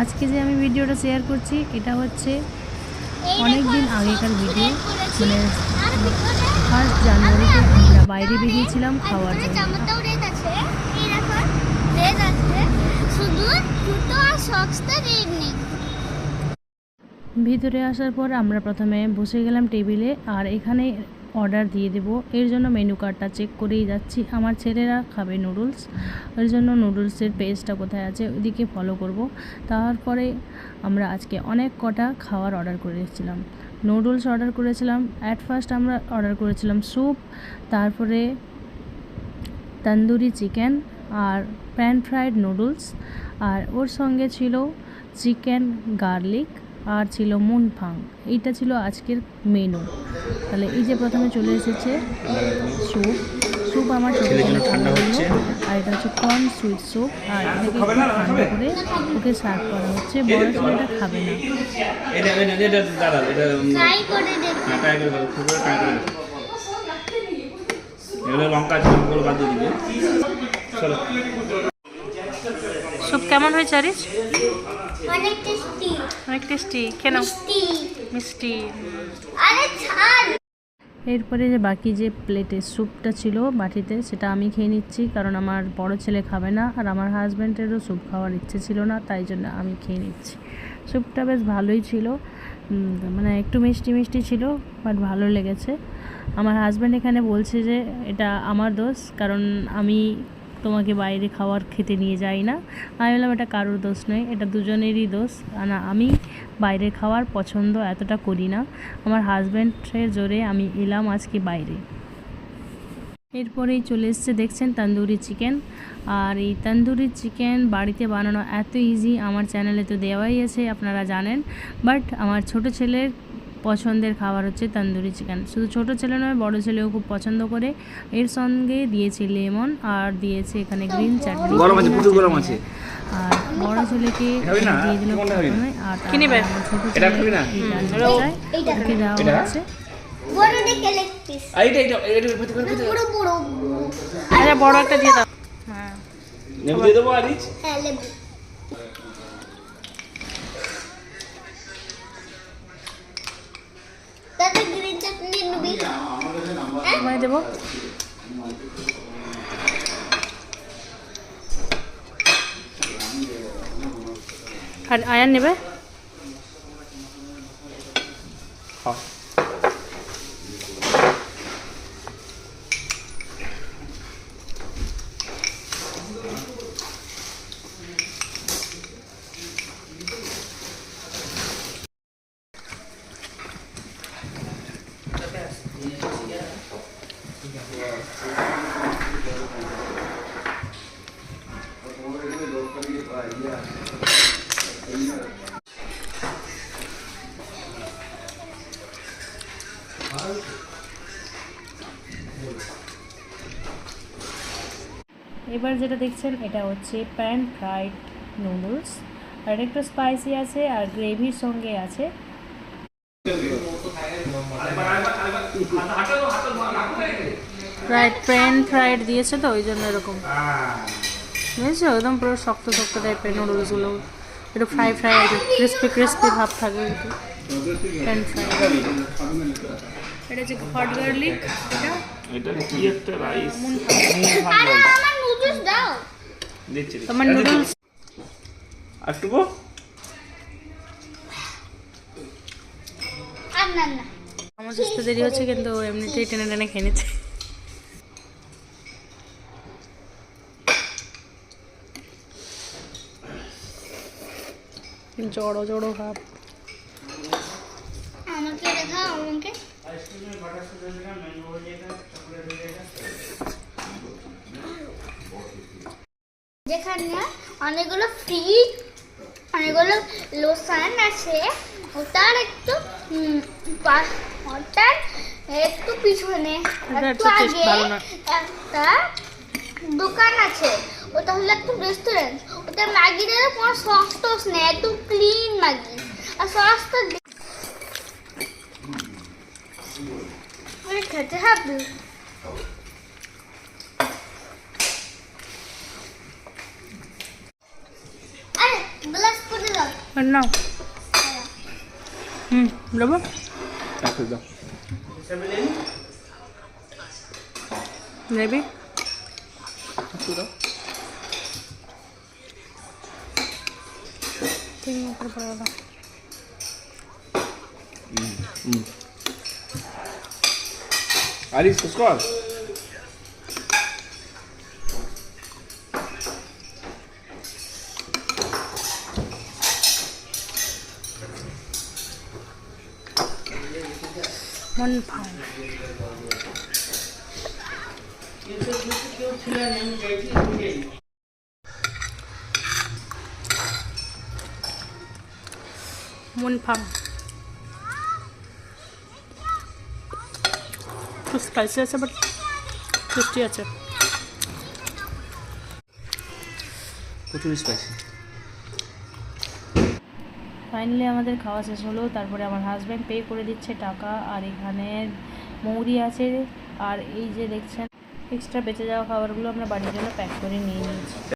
আজকে যে আমি ভিডিওটা শেয়ার করছি এটা হচ্ছে অনেক দিন আগেকার ভিডিও, মানে 1 জানুয়ারিতে আমরা বাইরে বেরিয়েছিলাম খাওয়ার জন্য। ভিতরে আসার পর আমরা প্রথমে বসে গেলাম টেবিলে, আর এখানে অর্ডার দিয়ে দেব। এর জন্য মেনু কার্ডটা চেক করেই যাচ্ছি। আমার ছেলেরা খাবে নুডলস, এর জন্য নুডলসের পেজটা কোথায় আছে ওইদিকে ফলো করব। তারপরে আমরা আজকে অনেক কটা খাবার অর্ডার করেছিলাম। নুডলস অর্ডার করেছিলাম, অ্যাট ফার্স্ট আমরা অর্ডার করেছিলাম স্যুপ, তারপরে তন্দুরি চিকেন আর প্যান ফ্রাইড নুডলস, আর ওর সঙ্গে ছিল চিকেন গার্লিক আর ছিল মুনফাং। এইটা ছিল আজকের মেনু। তাহলে এই যে প্রথমে চলে এসেছে স্যুপ আমার ছেলের ঠান্ডা হচ্ছে, আর এটা হচ্ছে কর্ন সুইট স্যুপ, আর এটাকে ঠান্ডা করে ওকে সার্ভ করা হচ্ছে। বড় ছেলেটা খাবে না। স্যুপ কেমন হয়েছে আরিস? অনেক টেস্টি। কেন মিষ্টি? এরপরে যে বাকি যে প্লেটে স্যুপটা ছিল বাটিতে, সেটা আমি খেয়ে নিচ্ছি, কারণ আমার বড় ছেলে খাবে না, আর আমার হাজব্যান্ডেরও স্যুপ খাওয়ার ইচ্ছে ছিল না, তাই জন্য আমি খেয়ে নিচ্ছি। স্যুপটা বেশ ভালোই ছিল, মানে একটু মিষ্টি মিষ্টি ছিল, বাট ভালো লেগেছে। আমার হাজব্যান্ড এখানে বলছে যে এটা আমার দোষ, কারণ আমি তোমাকে বাইরে খাবার খেতে নিয়ে যাই না। আমি বললাম এটা কারোর দোষ নয়, এটা দুজনেরই দোষ। না, আমি বাইরের খাবার পছন্দ এতটা করি না, আমার হাজব্যান্ডের জোরে আমি এলাম আজকে বাইরে। এরপরেই চলে এসছে দেখছেন তন্দুরি চিকেন, আর এই তন্দুরি চিকেন বাড়িতে বানানো এত ইজি, আমার চ্যানেলে তো দেওয়াই আছে, আপনারা জানেন। বাট আমার ছোট ছেলের পছন্দের খাবার হচ্ছে তন্দুরি চিকেন। শুধু ছোট ছেলে নয়, বড় ছেলেও খুব পছন্দ করে। এর সঙ্গে দিয়েছে লেমন, আর দিয়েছে এখানে গ্রিন চাটনি। আর বড় ছেলেকে দিয়ে দিল প্রথমে, আর আমার ছোট ছেলে এটাকে দেওয়া হচ্ছে। বড় একটা দিয়ে দাও। হ্যাঁ, লেবু দিয়ে দেবো। আরিজ লেবু তাতে গ্রিন চাটনি নিবি, আমি দেবো। আর আয়ান নেবে। এবার যেটা দেখছেন এটা হচ্ছে প্যান ফ্রাইড নুডলস, আর একটু স্পাইসি আছে আর গ্রেভির সঙ্গে আছে। প্যান ফ্রাইড দিয়েছে তো ওই জন্য এরকম বুঝেছো, একদম পুরো শক্ত শক্ত টাইপের নুডলসগুলো, একটু ফ্রাই আছে, ক্রিস্পি ক্রিস্পি ভাব থাকে একটু। প্যান ফ্রাইড, এটা হচ্ছে হট গার্লিক, এটা কি একটা রাইস। আমার নুডলস দাও, দিচ্ছি তোমার নুডলস একটুকু। না আমার আসতে দেরি হচ্ছে, কিন্তু এমনিতেই টেনে টেনে খেয়ে নিচ্ছে। জড়ো জড়ো ভাব। আমাকে দেখাও, আমাকে যেখানে অনেকগুলো ফ্রিজ, অনেকগুলো লোশন আছে, ওটার একটু ওটার একটু পিছনে একটু আগে একটা দোকান আছে, ওটা হলো একটু রেস্টুরেন্ট। ওটা ম্যাগি দেবে, কোনো সস টস নেই, একদম ক্লিন ম্যাগি। আর সসটা খেতে হবে। আরে গ্লাস করে দাও নাও দেবো একটু দাও নেবি একটু দাও তিন মুখের পরে দাও আরিস কর মন ভাই মন ভাম একটু স্পাইসি আছে বাট টেস্টি আছে প্রচুর স্পাইসি ফাইনালি আমাদের খাওয়া শেষ হলো। তারপরে আমার হাজব্যান্ড পে করে দিচ্ছে টাকা। আর এখানে মৌরি আছে আর এই যে দেখছেন এক্সট্রা বেঁচে যাওয়া খাবারগুলো আমরা বাড়ির জন্য প্যাক করে নিয়ে নিয়েছি।